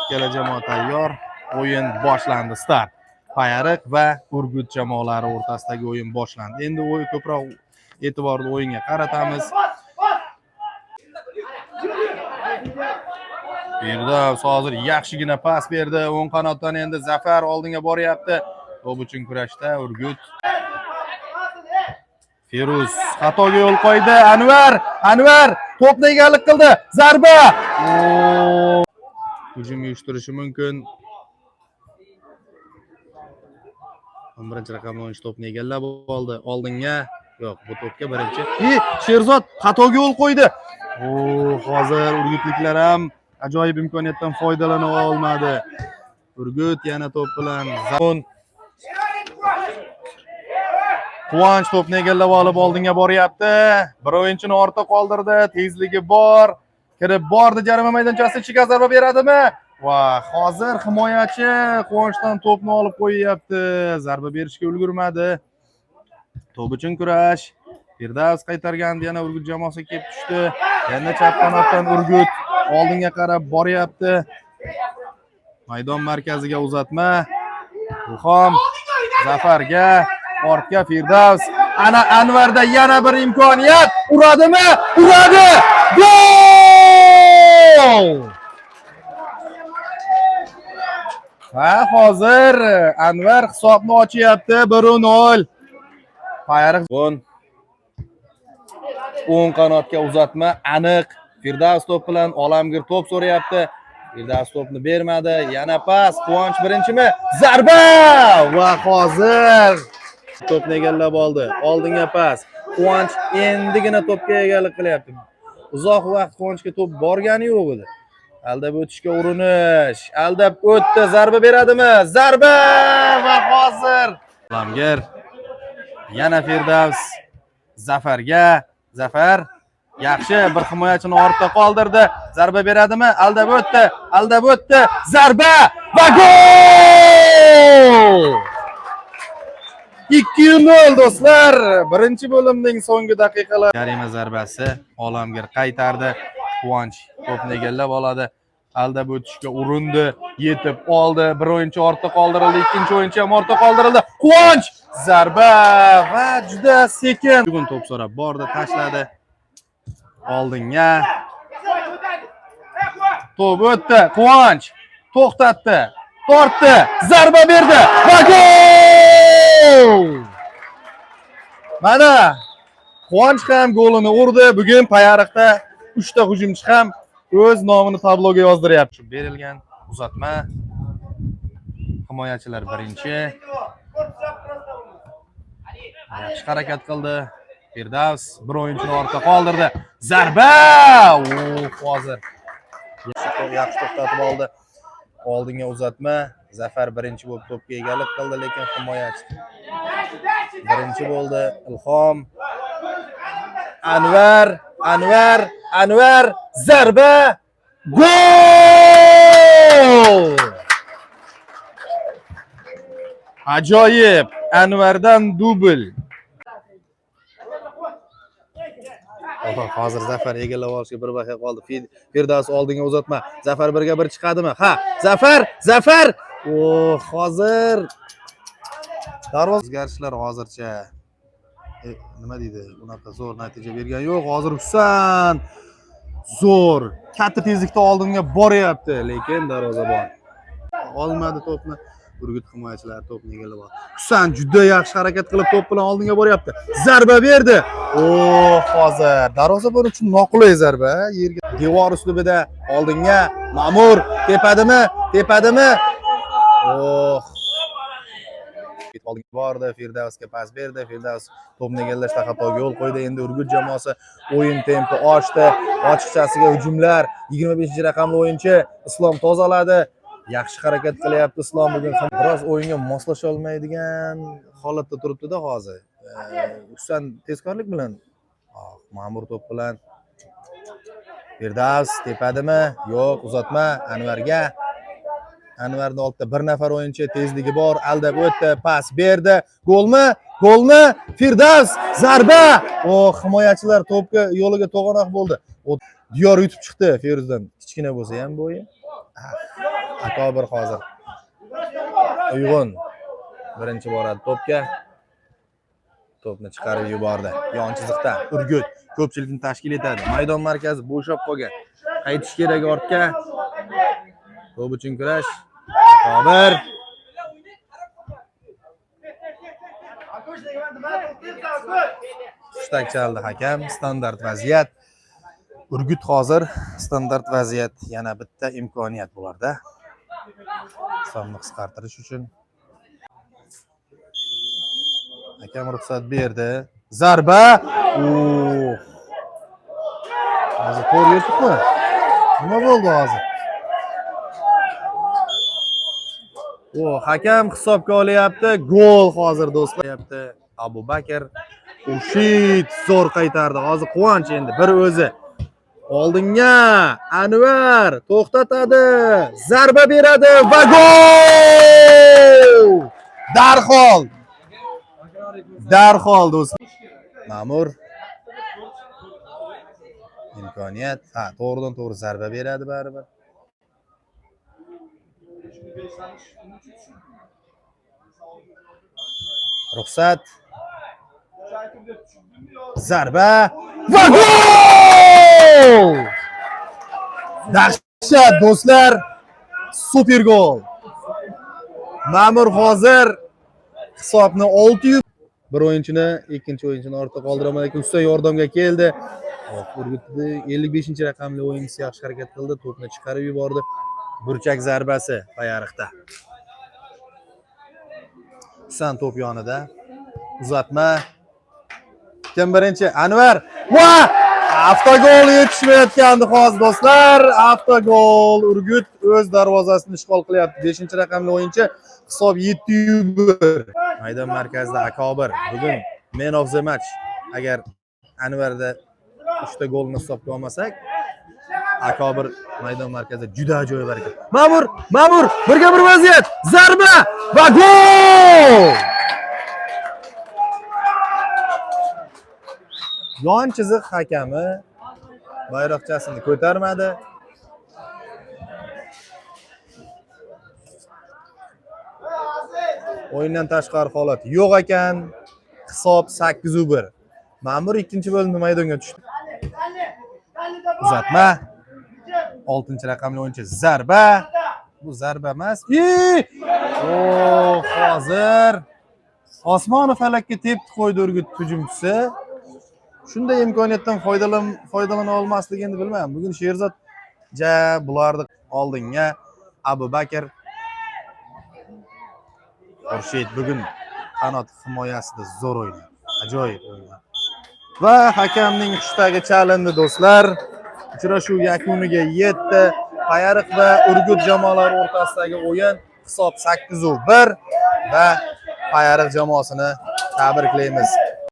Ikkala jamoa tayyor. O'yin boshlandi. Start. Payariq va Urgut jamoalari o'rtasidagi o'yin boshlandi. Endi o'yin ko'proq e'tiborni o'yinga qaratamiz. Firdavs hozir yaxshigina pas berdi. O'ng qanotdan endi Zafar oldinga boryapti. To'p uchun kurashda Urgut. Feruz xatoga yo'l qo'ydi. Anvar to'pni egalik qildi. Zarba. Hujum uyushtirishi mumkin. 11-raqamli o'yinchi to'pni egallab oldi. Oldinga. Yo'q, bu to'pga birinchi. Sherzod xatoga yo'l qo'ydi. Hozir urgutliklar ham ajoyib imkoniyatdan foydalana olmadi. Urgut yana to'p bilan Quvonch to'pni egallab olib oldinga boryapti. Bir o'yinchini ortda qoldirdi. Tezligi bor. Kirib bordi jarima maydonchasi ichiga zarba beradimi? Va hozir himoyachi Quvonchdan to'pni olib qo'yyapti. Zarba berishga ulgurmadi. To'p uchun kurash. Firdavs qaytargandi, yana Urgut jamoasi kelib tushdi. Yana chap qanotdan Urgut oldinga qarab boryapti. Maydon markaziga uzatma. Ilhom Zafarga, ortga Firdavs. Ana Anvarda yana bir imkoniyat. Uradimi? Uradi! Gol! Va hozir Anvar hisobni ochyapti. 1-0. Payariq o'ng qanotga uzatma aniq. Firdavs to'p bilan Olamgir to'p so'rayapti. Firdavs to'pni bermadi. Yana pas. Quvonch birinchimi? Zarba! Va hozir to'pni egallab oldi. Oldinga pas. Quvonch endigina to'pga egalik qilyapti. Uzoq vaqt Quvonchga to'p borgani yo'q edi. Aldab o'tishga urinish. Aldab o'tdi. Zarba beradimi? Zarba! Va hozir Olamgir yana Firdavs Zafarga. Zafar yaxshi bir himoyachini ortda qoldirdi. Zarba beradimi? Aldab o'tdi. Zarba va gol! 2-0 do'stlar. Birinchi bo'limning so'nggi daqiqalari. Jarima zarbasi Olamgir qaytardi. Quvonch to'pni egallab oladi. Aldab o'tishga urindi, yetib oldi. Bir o'yinchi ortda qoldirildi, ikkinchi o'yinchi ham ortda qoldirildi. Quvonch zarba va juda sekin. Bugun to'p so'rab bordi, tashladi. Oldinga. To'p o'tdi. Quvonch to'xtatdi, tortdi, zarba berdi va gol! Mana Quvonch ham golini urdi. Bugun Payariqda 3 ta hujumchi ham o'z nomini tabloga yozdiryapti. Berilgan uzatma. Himoyachilar birinchi. Yaxshi harakat qildi. Firdavs bir o'yinchini ortda qoldirdi. Zarba! Hozir yaxshi to'xtatib oldi. Oldinga uzatma. Zafar birinchi bo'lib to'pga egalik qildi, lekin himoyachi birinchi bo'ldi. Ilhom Anvar zarba gol! Ajoyib! Anvardan dubl. Hozir Zafar egallab olishga bir vaqt qoldi. Firdavs oldinga uzatma. Zafar birga bir chiqadimi? Ha, Zafar! Hozir darvoza o'zgarishlar hozircha nima deydi? Unaqa zo'r natija bergan yo'q. Hozir Husan zo'r, katta tezlikda oldinga boryapti, lekin darvozabon olmadi to'pni. Urgut himoyachilari to'pni egallab oldi. Husan juda yaxshi harakat qilib to'p bilan oldinga boryapti. Zarba berdi. Hozir darvozabon uchun noqulay zarba. Yerga devor ustida oldinga Ma'mur tepadimi? Oldinga bordi, Firdavsga pas berdi. Firdavs to'pni egallashda xatoga yo'l qo'ydi. Endi Urgut jamoasi o'yin tempi oshdi. Ochiqchasiga hujumlar. 25-raqamli o'yinchi Islom tozaladi. Yaxshi harakat qilyapti Islom bugun ham. Biroz o'yinga moslasha olmaydigan holatda turibdi-da hozir. Husan tezkorlik bilan Ma'mur to'p bilan Firdavs tepadimi? Yo'q, uzatma Anvarga. Anvarning oldida bir nafar o'yinchi, tezligi bor, aldab o'tdi, pas berdi. Golmi? Firdavs zarba! Himoyachilar to'pga yo'liga to'g'anoq bo'ldi. Diyor yutib chiqdi Feruzdan. Kichkina bo'lsa ham bo'yi. Akobir hozir uyg'un birinchi boradi to'pga. To'pni chiqarib yubordi. Yon chiziqdan Urgut ko'pchilikni tashkil etadi. Maydon markazi bo'shab qolgan. Qaytish kerak ortga. To'p uchun kurash. Akobir hushtak chaldi hakam. Standart vaziyat. Urgut hozir standart vaziyat. Yana bitta imkoniyat bularda. Hisobni qisqartirish uchun hakam ruxsat berdi. Zarba. Hozir to'g'ri yutibmi? Nima bo'ldi hozir? Hakam hisobga olyapti. Gol hozir do'stlar. Abu Bakr Urshid zo'r qaytardi. Hozir quvonch endi bir o'zi. Oldinga Anvar to'xtatadi. Zarba beradi va gol! Darhol do'stlar. Ma'mur imkoniyat. To'g'ridan to'g'ri zarba beradi baribir. Ruxsat. Zarba va gol! Dahshat do'stlar. Super gol. Ma'mur hozir hisobni 600 bir o'yinchini ikkinchi o'yinchini ortda qoldirolmadi, lekin usta yordamga keldi. Urgutni 55-raqamli o'yinchisi yaxshi harakat qildi, to'pni chiqarib yubordi. Burchak zarbasi Bayariqda. Husan to'p yonida. Uzatma. Kim birinchi? Anvar. Va! Avtogol yetishmayotgandi hozir do'stlar. Avtogol. Urgut o'z darvozasini ishg'ol qilyapti. 5-raqamli o'yinchi. Hisob 7-1. Maydon markazida Akobir. Bugun man of the match. Agar Anvarda 3 ta golni hisobga olmasak, Akobir maydon markazida juda ajoyib harakat. Ma'mur, birga bir vaziyat. Zarba va gol! Yon chiziq hakami bayroqchasini ko'tarmadi. O'yindan tashqari holat yo'q ekan. Hisob 8-1. Ma'mur ikkinchi bo'limda maydonga tushdi. Uzatma. 6-raqamli o'yinchi zarba. Bu zarba emas. Hozir osmoni falakka tepdi qo'ydi Urgut hujumchisi. Shunday imkoniyatdan foydalana olmaslik endi bilmayman. Bugun Sherzod bularni oldinga Abu Bakr Urshid bugun qanot himoyasida zo'r o'ynadi. Ajoyib o'ynadi. Va hakamning hushtagi chalindi do'stlar. Uchrashuv yakuniga yetdi. Bayariq va Urgut jamoalari o'rtasidagi o'yin hisob 8-1 va Bayariq jamoasini tabriklaymiz.